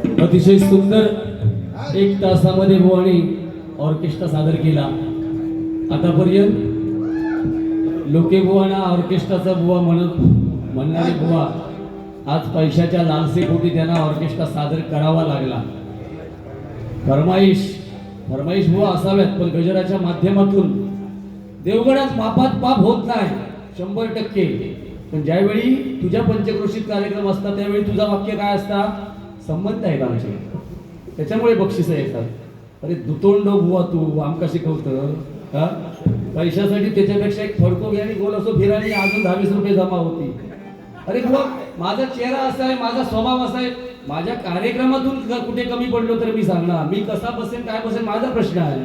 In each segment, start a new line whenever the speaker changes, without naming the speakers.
अतिशय सुंदर एक तासामध्ये बुवानी ऑर्केस्ट्रा सादर केला. आतापर्यंत लोके बुवाना ऑर्केस्ट्राचा बुवा म्हणणारे बुवा आज पैशाच्या लालसेपोटी त्यांना ऑर्केस्ट्रा सादर करावा लागला. फरमाईश बुवा असाव्यात, पण गजराच्या माध्यमातून देवगडात मापात पाप होत नाही 100%. पण ज्यावेळी तुझ्या पंचक्रोशीत कार्यक्रम असतात त्यावेळी तुझा वाक्य काय असता, संबंध आहेत आमचे, त्याच्यामुळे बक्षीस येतात. अरे दुतोंड बुवा तू आमका शिकवतं का? पैशासाठी त्याच्यापेक्षा एक फडको घ्या आणि गोल असो फिराणी अजून 10-20 रुपये जमा होती. अरे बुवा माझा चेहरा असा आहे, माझा स्वभाव असा आहे, माझ्या कार्यक्रमातून कुठे कमी पडलो तर मी सांगणार, मी कसा बसेन काय बसेन माझा प्रश्न आहे.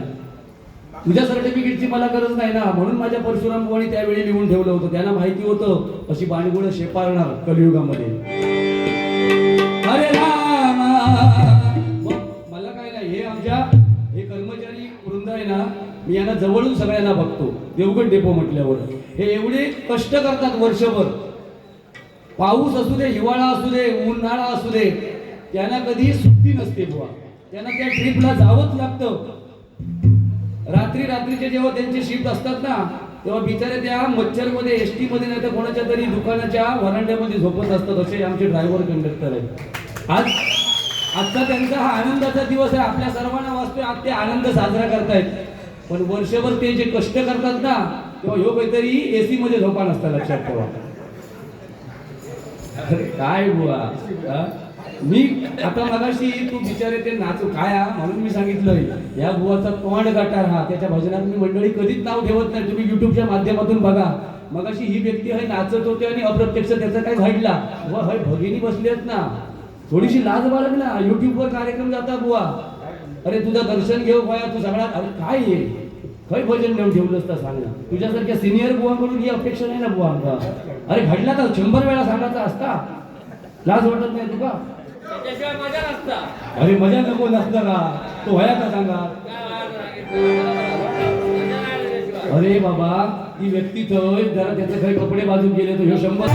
तुझ्या सर्टिफिकेटची मला गरज नाही ना. म्हणून माझ्या परशुराम बुवानी त्यावेळी लिहून ठेवलं होतं. त्यांना माहिती होतं अशी बाणगुळं शेपारणार कलियुगामध्ये. अरे राम मला काय नाही, हे आमच्या हे कर्मचारी वृंद आहे ना, मी यांना जवळून सगळ्यांना बघतो. देवगड डेपो म्हटल्यावर हे एवढे कष्ट करतात वर्षभर. पाऊस असू दे, हिवाळा असू दे, उन्हाळा असू दे, त्यांना कधी सुट्टी नसते बुवा. त्यांना त्या ट्रिपला जावंच लागतं. रात्रीचे जेव्हा त्यांचे शिफ्ट असतात ना, तेव्हा बिचारे त्या मच्छरमध्ये एसटी मध्ये नाही तर कोणाच्या तरी दुकानाच्या वरांड्यामध्ये झोपत असतात. असे आमचे ड्रायव्हर कंडक्टर आहेत. आजचा त्यांचा हा आनंदाचा दिवस आहे. आपल्या सर्वांना वाचतोय, आज ते आनंद साजरा करतायत. पण वर्षभर ते जे कष्ट करतात ना, तेव्हा ह्यो काहीतरी एसी मध्ये झोपा नसता, लक्षात ठेवा. काय बुवा मी आता मगाशी तू बिचारे ते नाचू काय म्हणून मी सांगितलंय, या बुवाचा तोंड गटार हा. त्याच्या भजनात मी मंडळी कधीच नाव ठेवत नाही, तुम्ही युट्यूबच्या माध्यमातून बघा. मगाशी ही व्यक्ती आहे नाचत होते आणि अप्रत्यक्ष त्याचा काय घडला बुवा. हय भगिनी बसली आहेत ना, थोडीशी लाज बाळग ना. युट्यूबवर कार्यक्रम जाता बुवा, अरे तुझं दर्शन घेऊ बुवा तू सगळा. अरे काय आहे खय भजन नेऊन ठेवलं असतं सांग ना. तुझ्यासारख्या सिनियर बुवाकडून ही अपेक्षा नाही ना बुवा आमचा. अरे घडला तर 100 वेळा सांगायचा असता, लाज वाटत नाही तुका? अरे मजा नको नसतं का, तो वया का सांगा. अरे बाबा ती व्यक्ती थंय जरा त्याचे काही कपडे बाजून गेले तर ह्यो 100.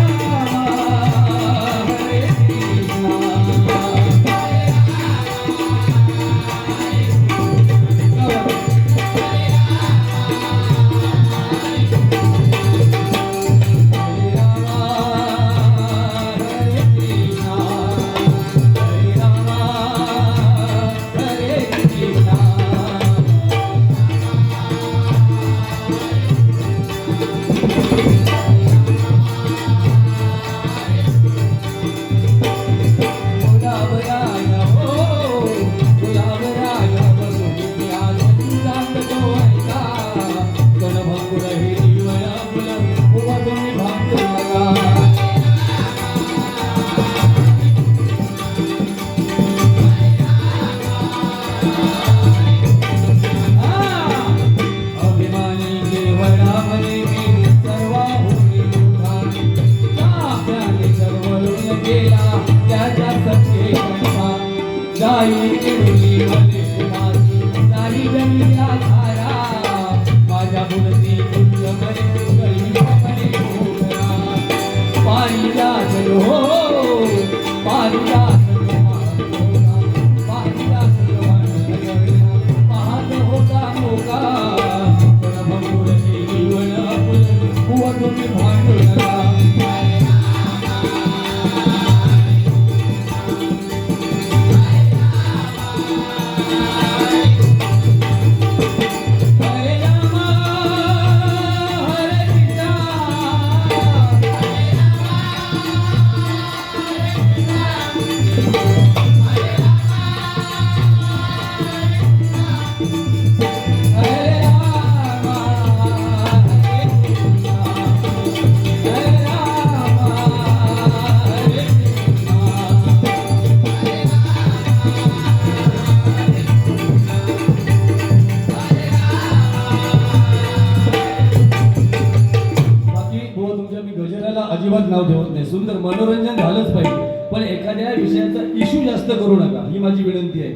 अजिबात नाव ठेवत नाही. सुंदर मनोरंजन झालंच पाहिजे, पण एखाद्या विषयाचा इश्यू जास्त करू नका, ही माझी विनंती आहे.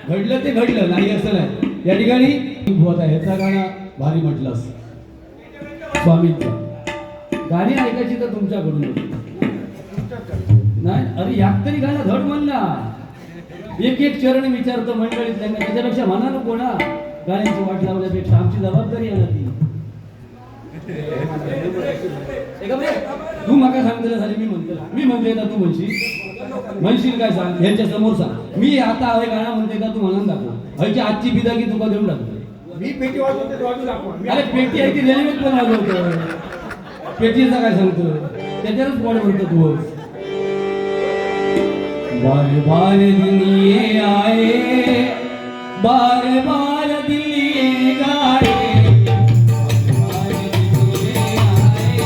घडलं ते घडलं, नाही असं नाही. या ठिकाणी ह्याचा गाणं भारी म्हटलंस स्वामींचं. गाणी ऐकायची तर तुमच्याकडून नाही. अरे याक तरी गाणं धड म्हण ना. एक एक चरण विचारतो मंडळीत त्यांना, त्याच्यापेक्षा म्हणा नको ना गाण्यांची वाट लावण्यापेक्षा आमची जबाबदारी आहे ना ती. तू माका सांगतेला झाली मी म्हणते ना तू म्हणशील काय सांग यांच्या समोर सांग. मी आता हवे गाणं म्हणते का तू म्हणून दाखव ह्याची आजची बिदागी तुका देऊन टाकतो.
मी पेटी वाजवते.
अरे पेटी आहे ती रेल्वेत पण वाजवतो. पेटीचा काय सांगतो त्याच्यावरच पॉड म्हणतो तू. बार बार दिन ये आए, बार बार दिल ये गाए, बार दिन ये आए,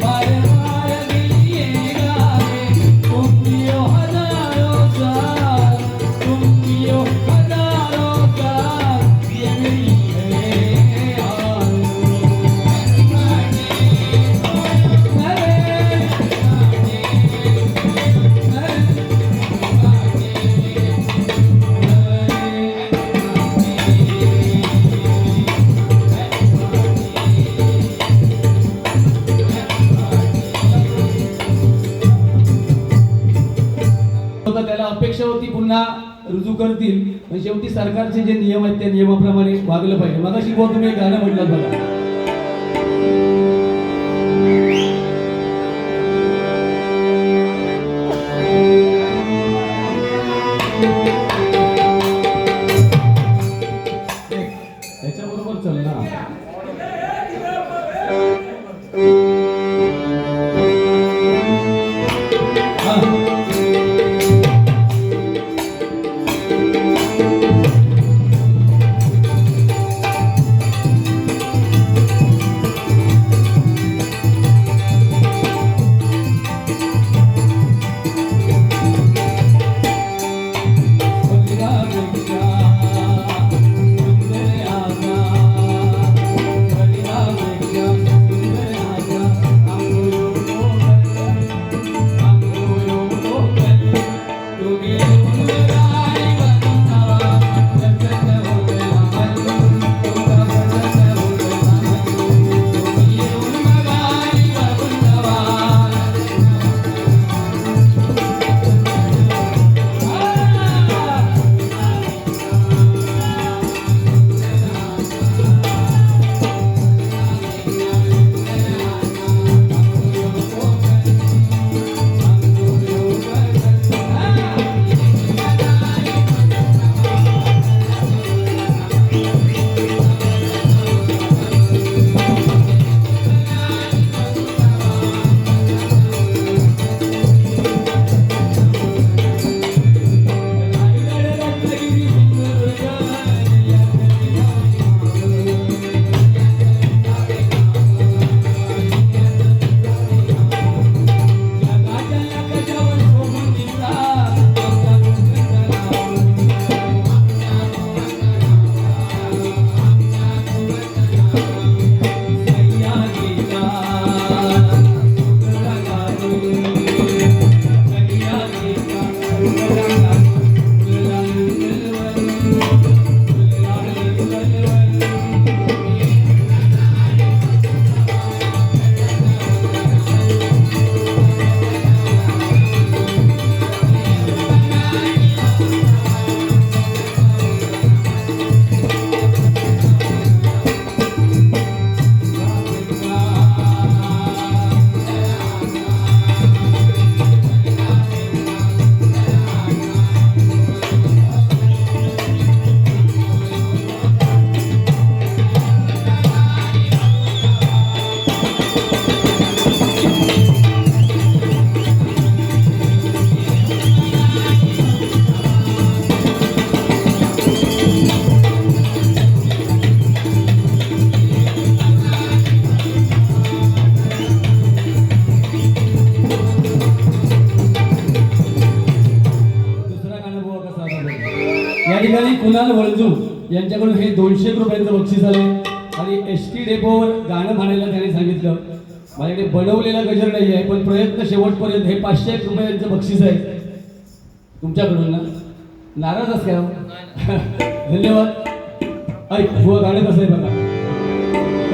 बार बार दिल ये गाए. यो हजारों साल, तुम यो हजारों साल, ये मेरी यार. त्याला अपेक्षा होती पुन्हा रुजू करतील पण शेवटी सरकारचे जे नियम आहेत त्या नियमाप्रमाणे वागलं पाहिजे. मगाशी बुवा तुम्ही एक गाणं म्हटलं बघा. त्याच्याबरोबर चल ना. या ठिकाणी कुणाल वळजू यांच्याकडून हे 200 रुपयांचं बक्षीस आले आणि एसटी डेपोवर गाणं म्हणायला त्यांनी सांगितलं. माझ्याकडे बनवलेला गजर नाही आहे पण प्रयत्न शेवटपर्यंत. हे 501 रुपयांचं बक्षीस आहे तुमच्याकडून ना. नाराज असं काय? धन्यवाद. ऐक बुवा गाणं कसं आहे बघा.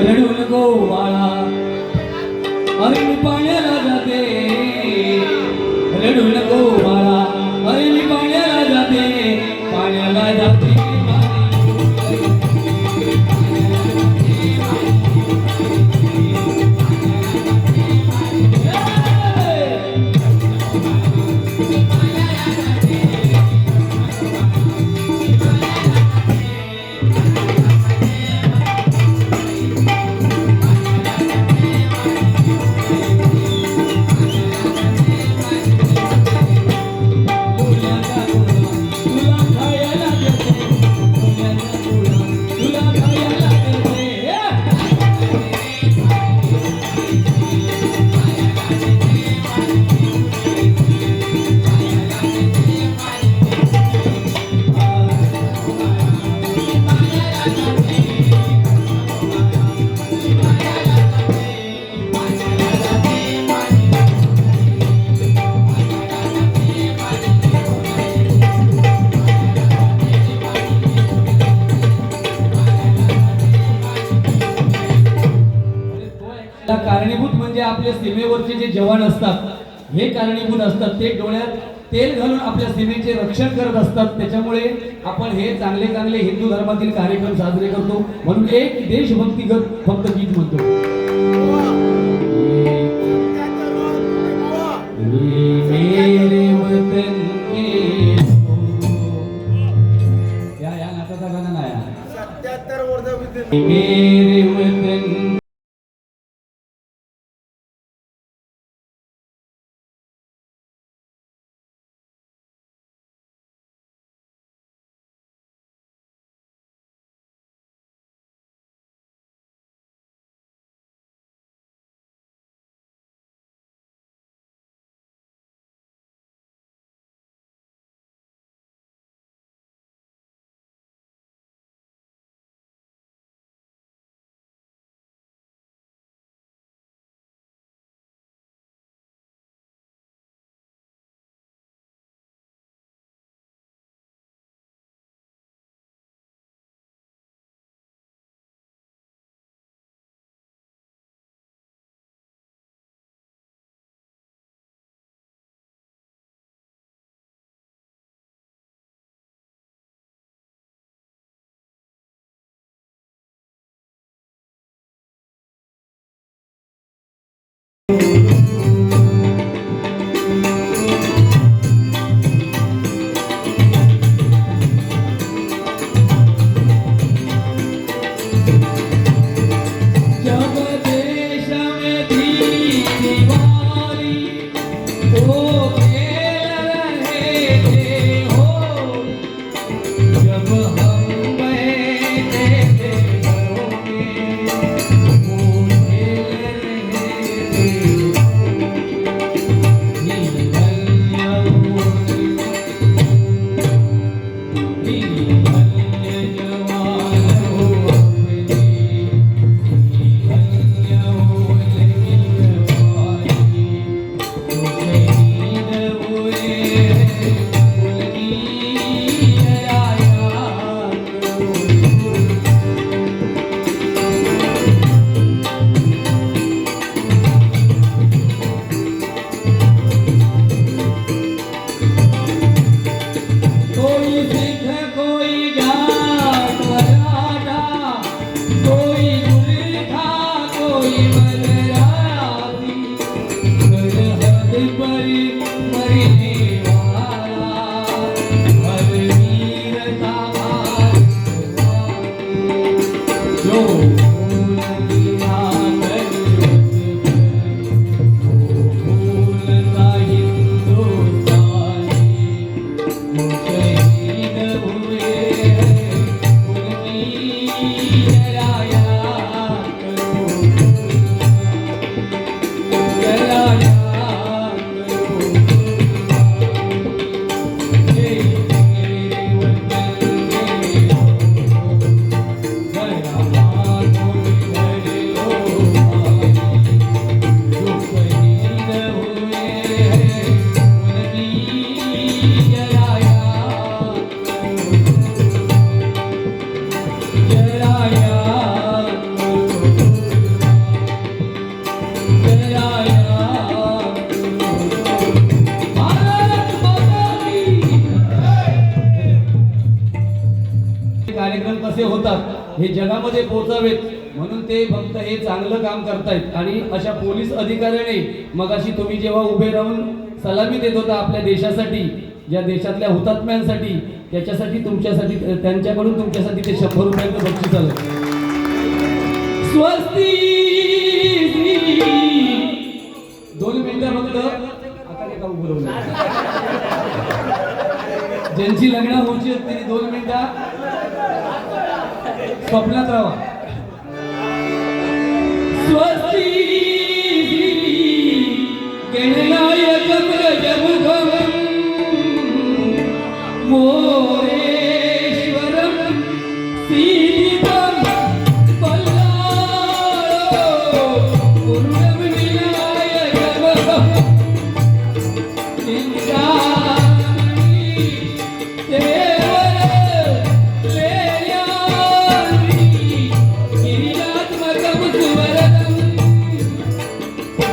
रडू नको बाळा अरे मी पाण्याला जाते. रडू नको बाळा अरे मी पाण्याला जाते. पाण्याला जाते. कारणीभूत म्हणजे आपल्या सीमेवरचे जे जवान असतात हे कारणीभूत असतात. ते डोळ्यात तेल घालून आपल्या सीमेचे रक्षण करत असतात. त्याच्यामुळे आपण हे चांगले चांगले हिंदू धर्मातील कार्यक्रम साजरे करतो. म्हणून एक देशभक्तीगत फक्त गीत म्हणतो. या नाताचा गाणं नाही.
77 वर्ष
मेरे वतन कार्यक्रम कसे होतात हे जगामध्ये पोहोचावेत म्हणून ते फक्त हे चांगलं काम करतायत. आणि अशा पोलीस अधिकाऱ्याने मगाशी तुम्ही जेव्हा उभे राहून सलामी देत होता आपल्या देशासाठी, ज्या देशातल्या हुतात्म्यांसाठी, त्याच्यासाठी तुमच्यासाठी त्यांच्याकडून तुमच्यासाठी ते 100 रुपयांचं बक्षीस आलं. स्वस्ती 2 मिनिटं फक्त. आता ते का बोलवलं, ज्यांची लग्न होऊची आहेत त्यांनी 2 मिनिटं स्वप्नात राहा. स्वस्ती गणनायकं प्रजमुखं मोरेश्वरं सीतं बल्लाळो पूर्णविनायकं चिंतामणि देवर लेल्याद्रि गिरिजात्मकं सुवरदं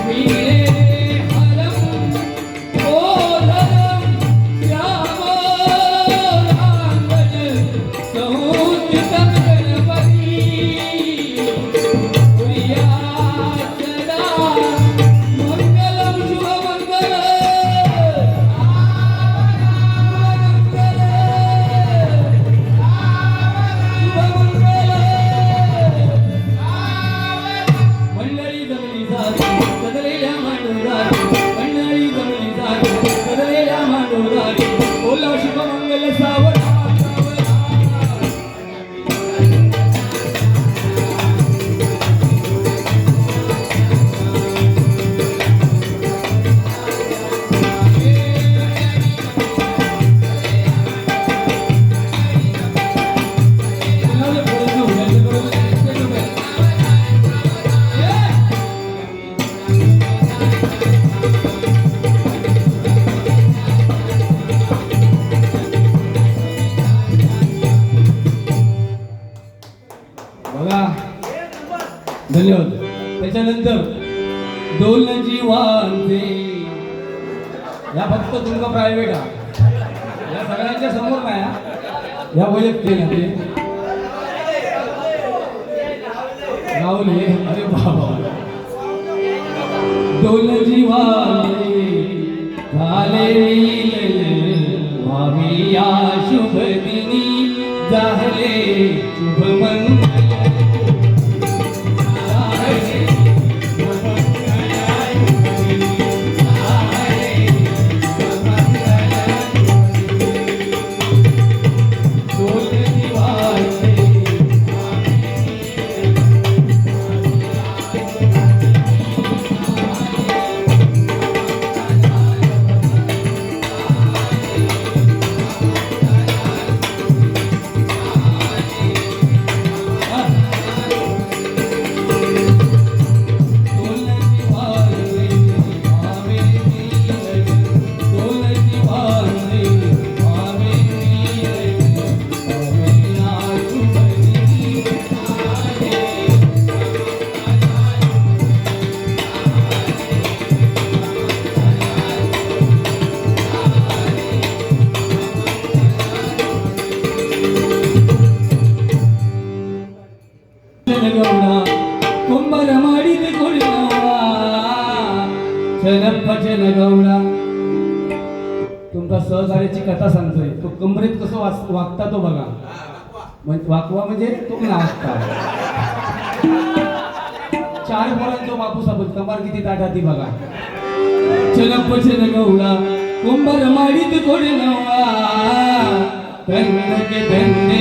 वीणेहरं ओधरं रामराङ्गज संस्थितं गणपति कुर्यात् सदा मङ्गलं शुभमङ्गलं मंडळी जमली जाती सदलेल्या मांडोदारी, मंडळी जमली जाती सदलेल्या मांडोदारी, बोला शुभमंगल सावरा बघा. धन्यवाद. त्याच्यानंतर डोलची वाजते, या फक्त तुमका प्रायव्हेट हा, या सगळ्यांच्या समोर नाही हा, या वैयक्तिक आहे ते. राहुल हे अरे बाबा. डोलची वाजते झाले व्हावी या शुभ दिनी, झाले शुभ मंगल. कुंभार माडीत भजन गौडा. तुमका सहकार्याची कथा सांगतोय. तो कमरेत कसं वागता तो बघा. वाकवा म्हणजे तो नाचता. 4 पोरांचा बापू साबत कमार किती ताटा ती बघा. चल भजन गौडा कुंभार माडीत कोणी नवा धन्य धन्य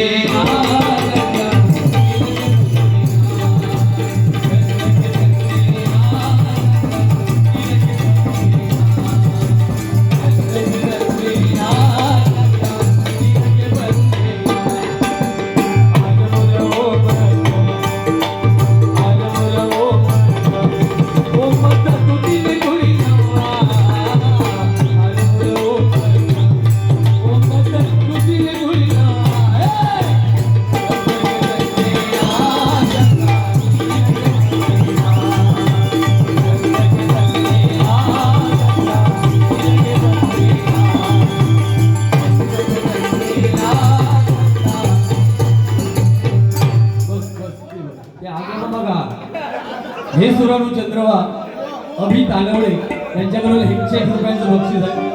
हे सुराणू चंद्रवा अभि तानवडे यांच्याकडून 101 रुपयांचं बक्षीस आहे.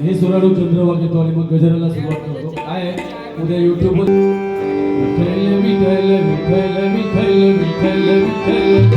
हे सुराणू चंद्रवा घेतो आणि मग गजराला सुरुवात करतो. काय आहे उद्या युट्यूब वर विठ्ठल विठ्ठल विठ्ठल विठ्ठल विठ्ठल विठ्ठल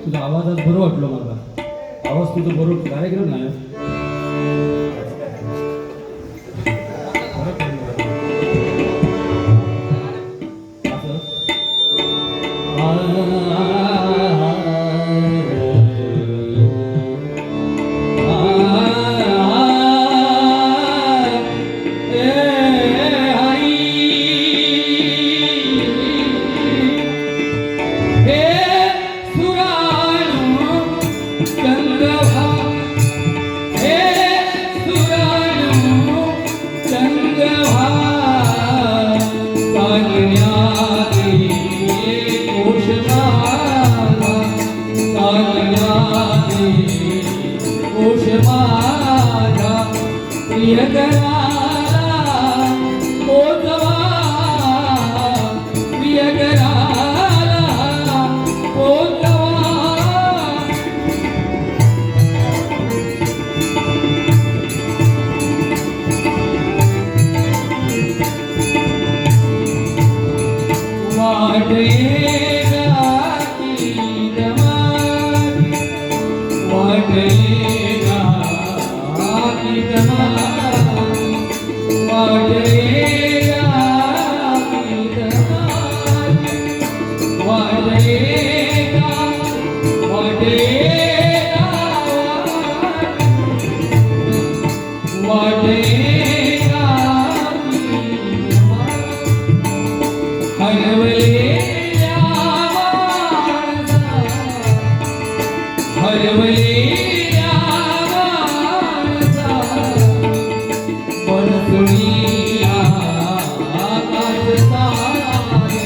तुझा आवाज आज बरं वाटलो मला. आवाज तुझं बरोबर कार्यक्रम नाही
हे
प्रियकराला पोचवा प्रियकराला पोचवा वाटेगा की दमागी वाटेगा की दमागी वाटेगा की दमागी वाटेगा वाटेगा वाटेगा की दमागी हरवलेल्या माणसा हरवलेल्या माणसा बरसुणीया आकाश सारे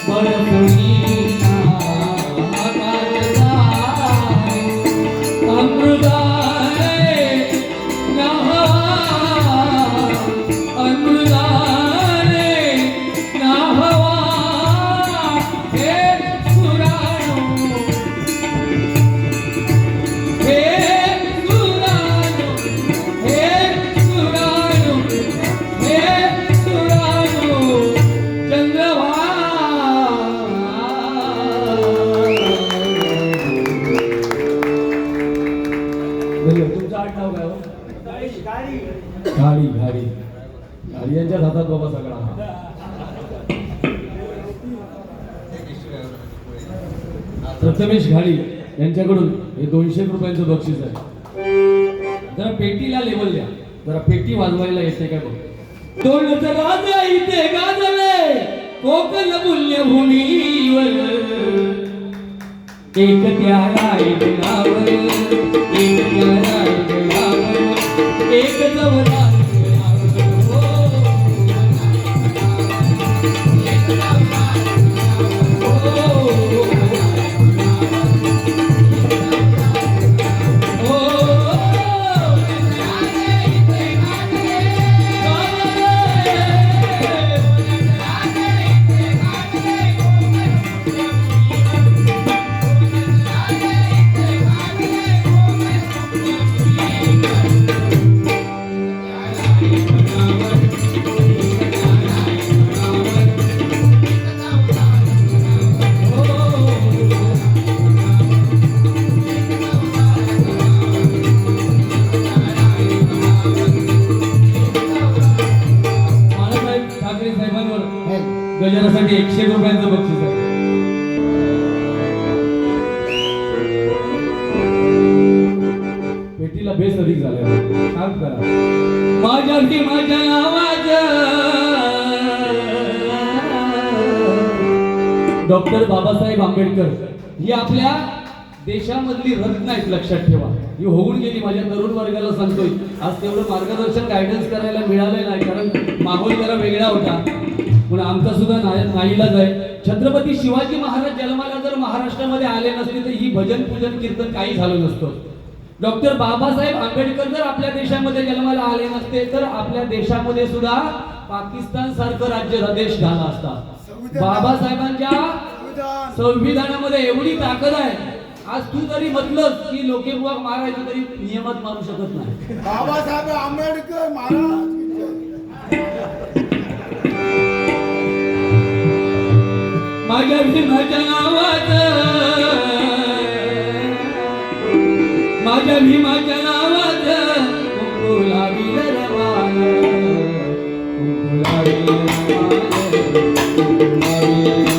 बरसुणीया आकाश सारे अमृतारे नहा अमृतारे नहा हे सुराणो हे सुराणो हे सुराणो हे सुराणो चंद्रवा तुमचं आडनाव काय हो? घाडी घाडी घाडी यांच्याच हातात बाबा सगळा प्रथमेश घाडी यांच्याकडून हे 200 रुपयांचं बक्षीस आहे. जरा पेटीला लेवल द्या, जरा पेटी वाजवायला येते काय बघ. दोनच राजा इथे गाजले कोकण पुण्यभूमीवर एक त्याला एक नावर एक त्याला एक नावर एक जवळा गजरासाठी 100 रुपयांचं बक्षीस आहे. पेटीला बेस अधिक झाला काम करा. माझ्या भीमाच्या नावाचं डॉक्टर बाबासाहेब आंबेडकर ही आपल्या देशामधली रत्न आहेत, लक्षात ठेवा. ही होऊन गेली. माझ्या तरुण वर्गाला सांगतोय, आज तेवढं मार्गदर्शन गायडन्स करायला मिळालं नाही, कारण माहोल जरा वेगळा होता. पण आमचा सुद्धा नाईलाज आहे. छत्रपती शिवाजी महाराज जन्माला जर महाराष्ट्रामध्ये आले नसते तर ही भजन पूजन कीर्तन काही झालं नसतं. डॉक्टर बाबासाहेब आंबेडकर जर आपल्या देशामध्ये जन्माला आले नसते तर आपल्या देशामध्ये सुद्धा पाकिस्तान सारखं राज्य देश झाला असता. बाबासाहेबांच्या संविधानामध्ये एवढी ताकद आहे. आज तू जरी म्हटलं की लोके बुवा मारायचं तरी नियमात मारू शकत नाही.
बाबासाहेब आंबेडकर महाराज
माझ्या भीमाच्या नावाचं माझ्या भीमाच्या नावाचं कुंकुला विलरवान कुंकुला विलरवान कुंकुला विलरवान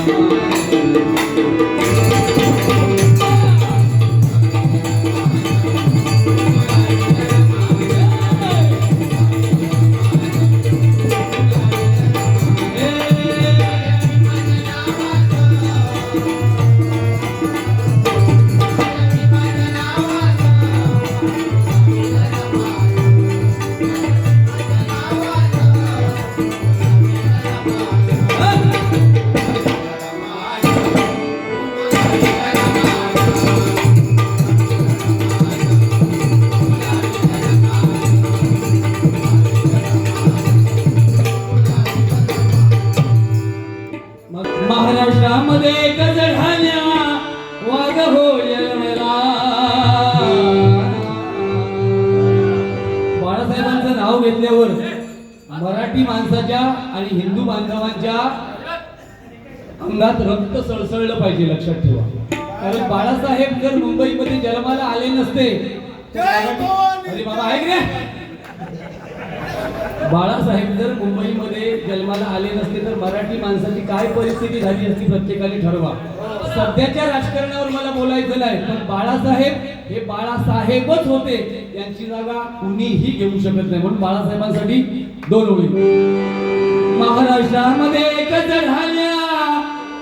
मराठी माणसाच्या आणि हिंदू बांधवांच्या अंगात रक्त सळसळलं पाहिजे, लक्षात ठेवा. कारण बाळासाहेब जर मुंबईमध्ये जन्माला आले नसते तर अरे बाबा ऐक रे, बाळासाहेब जर मुंबईमध्ये जन्माला आले नसते तर मराठी माणसाची काय परिस्थिती झाली असती प्रत्येकाने ठरवा. सध्याच्या राजकारणावर मला बोलायचं नाही, पण बाळासाहेब हे बाळासाहेबच होते, त्यांची जागा कुणीही घेऊ शकत नाही. म्हणून बाळासाहेबांसाठी 2 ओळी. महाराष्ट्रामध्ये एकच झाल्या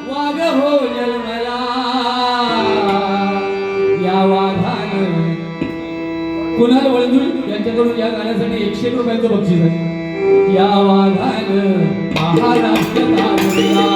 वाघ हो जन्मला, या वाघानं कुणाल वळंदुल यांच्याकडून या गाण्यासाठी 100 रुपयांचं बक्षीस आहे. या वाघानं महाराष्ट्र तारला.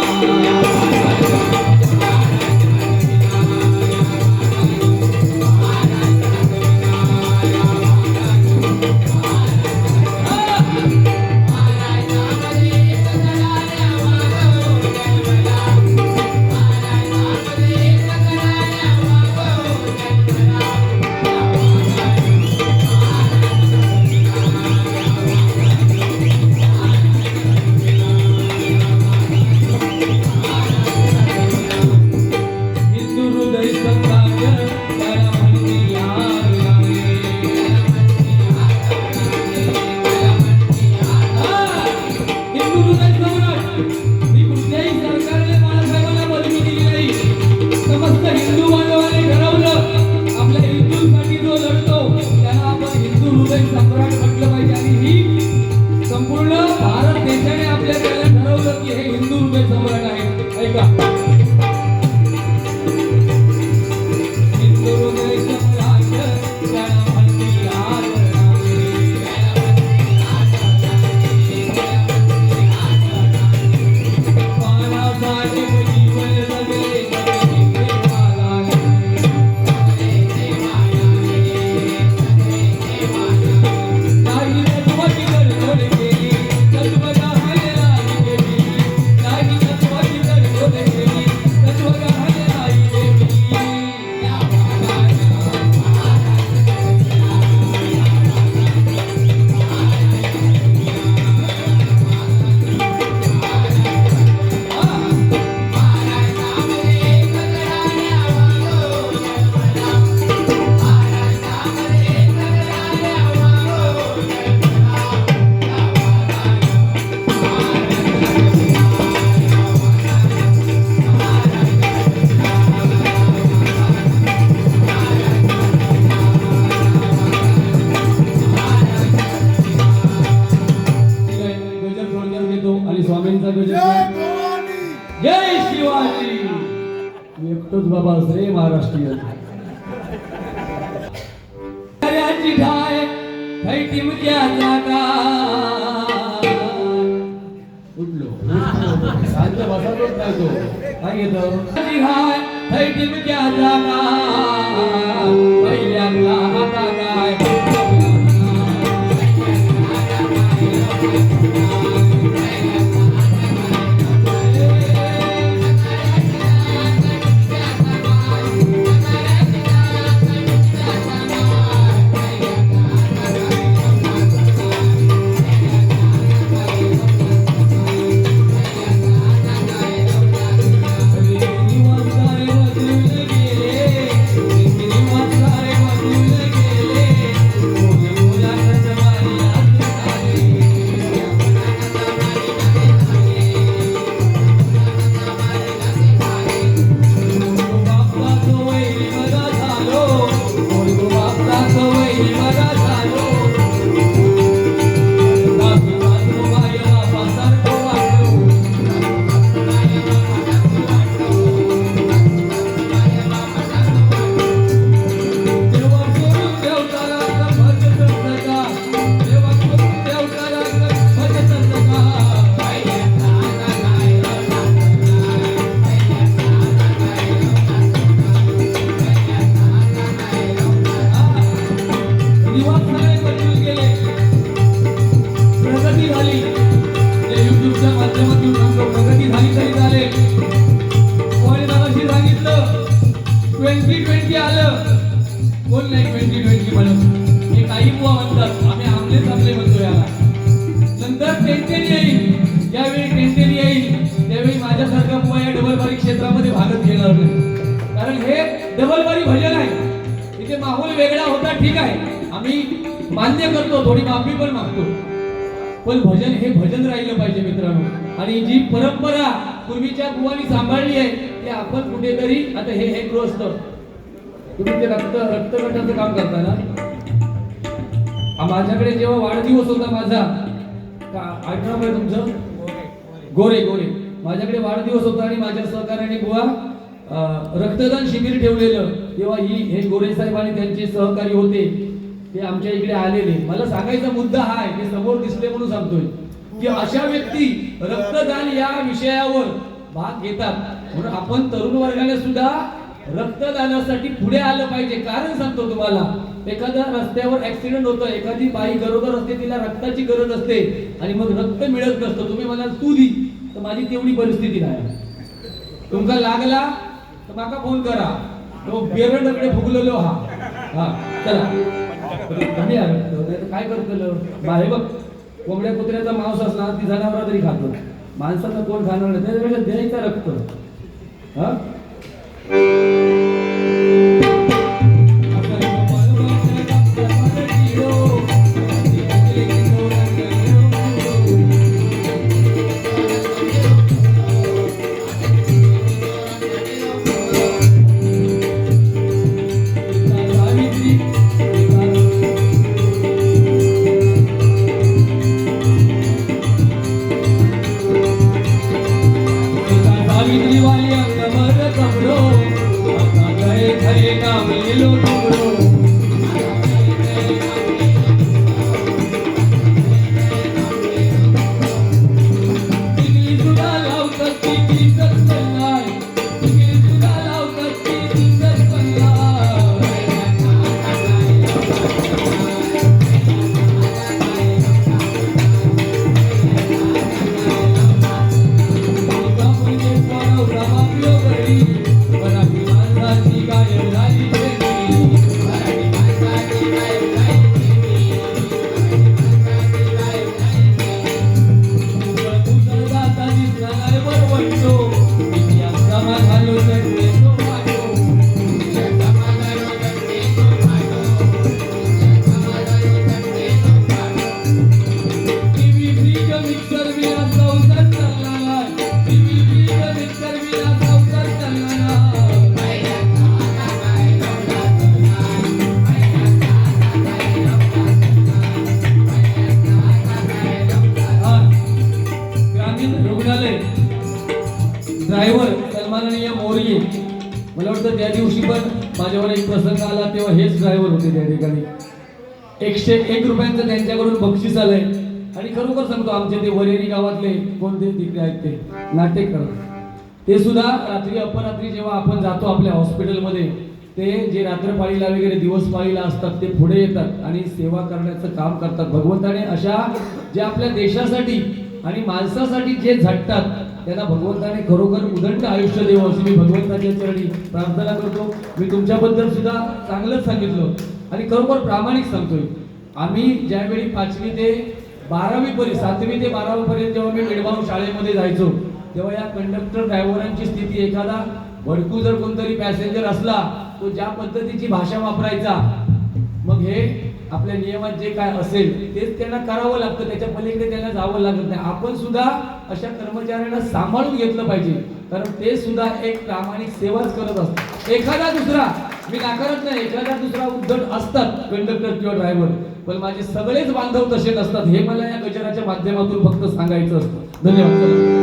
जय शिवाजी. तू एकटोच बाबा रे महाराष्ट्रीय. खऱ्याची ठाय थैटी मुक्याचा का उठलो शांत बसातच नाही तो. काय घेतो ठाय थैटी मुक्याचा का पहिल्यांदा हाता काय म्हणतात आम्ही आमले चांगले म्हणतो याला. नंतर 10-10 क्षेत्रामध्ये भागच घेणार नाही, कारण हे डबलबारी भजन आहे. इथे माहोल वेगळा होता, ठीक आहे, आम्ही मान्य करतो, थोडी माफी पण मागतो, पण भजन हे भजन राहिलं पाहिजे मित्रांनो. आणि जी परंपरा पूर्वीच्या बुवांनी सांभाळली आहे ते आपण कुठेतरी, आता हे गृहस्थ तुम्ही ते रक्तगटाचं काम करता ना. माझ्याकडे जेव्हा वाढदिवस होता माझा, आठवण आहे तुमचं, गोरे माझ्याकडे वाढदिवस होता आणि माझ्या सहकार्याने बुवा रक्तदान शिबिर ठेवलेलं, तेव्हा हे गोरे साहेब आणि त्यांचे सहकारी होते, ते आमच्या इकडे आलेले. मला सांगायचा मुद्दा हा आहे, ते समोर दिसले म्हणून सांगतोय की अशा व्यक्ती रक्तदान या विषयावर भाग घेतात, म्हणून आपण तरुण वर्गाने सुद्धा रक्तदानासाठी पुढे आलं पाहिजे. कारण सांगतो तुम्हाला, एखाद्या रस्त्यावर ऍक्सिडेंट होतो, एखादी बाई गरोदर असते, तिला रक्ताची गरज असते आणि मग रक्त मिळत नसतं. तुम्ही म्हणाल तू दी, तर माझी तेवढी परिस्थिती नाही. तुमका लागला तर माका फोन करा, तो बेरडकडे फुगलेलो हा चला कमी काय करतलो बाहे बघ, कोंबड्या कुत्र्याचा मांस असला ती जनावरा तरी खातो, माणसाचा कोण खाणार नाही, त्याच्यापेक्षा द्यायचा रक्त. हा ड्रायव्हर सन्माननीय मोरये, मला वाटतं त्या दिवशी पण माझ्यावर एक प्रसंग आला तेव्हा हेच ड्रायव्हर होते त्या ठिकाणी. 101 रुपयांचं त्यांच्याकडून बक्षीस आलंय. आणि खरोखर सांगतो, आमचे ते वरेरी गावातले कोणते तिकडे आहेत ते नाटेकर, ते सुद्धा रात्री अपरात्री जेव्हा आपण जातो आपल्या हॉस्पिटलमध्ये, ते जे रात्रपाळीला वगैरे दिवस पाळीला असतात ते पुढे येतात आणि सेवा करण्याचं काम करतात. भगवंताने अशा जे आपल्या देशासाठी आणि माणसासाठी जे झटतात त्यांना भगवंताने खरोखर उदंड आयुष्य देवं अशी मी भगवंताच्या चरणी प्रार्थना करतो. मी तुमच्याबद्दल सुद्धा चांगलंच सांगितलं आणि खरोखर प्रामाणिक सांगतोय. आम्ही ज्यावेळी 5वी ते 12वी पर्यंत 7वी ते 12वी पर्यंत जेव्हा मी मिडबाव शाळेमध्ये जायचो, तेव्हा या कंडक्टर ड्रायव्हरांची स्थिती, एखादा भडकू जर कोणतरी पॅसेंजर असला तो ज्या पद्धतीची भाषा वापरायचा, मग हे आपल्या नियमात जे काय असेल तेच त्यांना करावं लागतं, त्याच्या पलीकडे त्यांना जावं लागत नाही. आपण सुद्धा अशा कर्मचाऱ्यांना सांभाळून घेतलं पाहिजे, कारण ते सुद्धा एक प्रामाणिक सेवाच करत असतात. एखादा दुसरा, मी नाकारत नाही, एखादा दुसरा उद्धट असतात कंडक्टर किंवा ड्रायव्हर, पण माझे सगळेच बांधव तसे नसतात, हे मला या गजराच्या माध्यमातून फक्त सांगायचं असतं. धन्यवाद.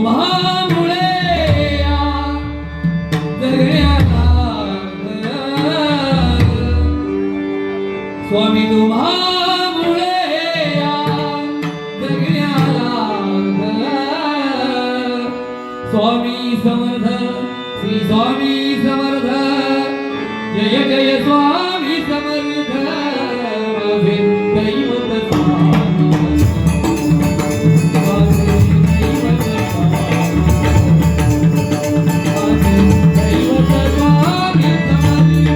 तुम्हामुळे या जगण्याला स्वामी तुम्हामुळे या जगण्याला स्वामी समर्थ श्री स्वामी समर्थ जय जय स्वामी समर्थ माझे दैवत स्वामी माझे दैवत स्वामी माझे दैवत स्वामी समर्थ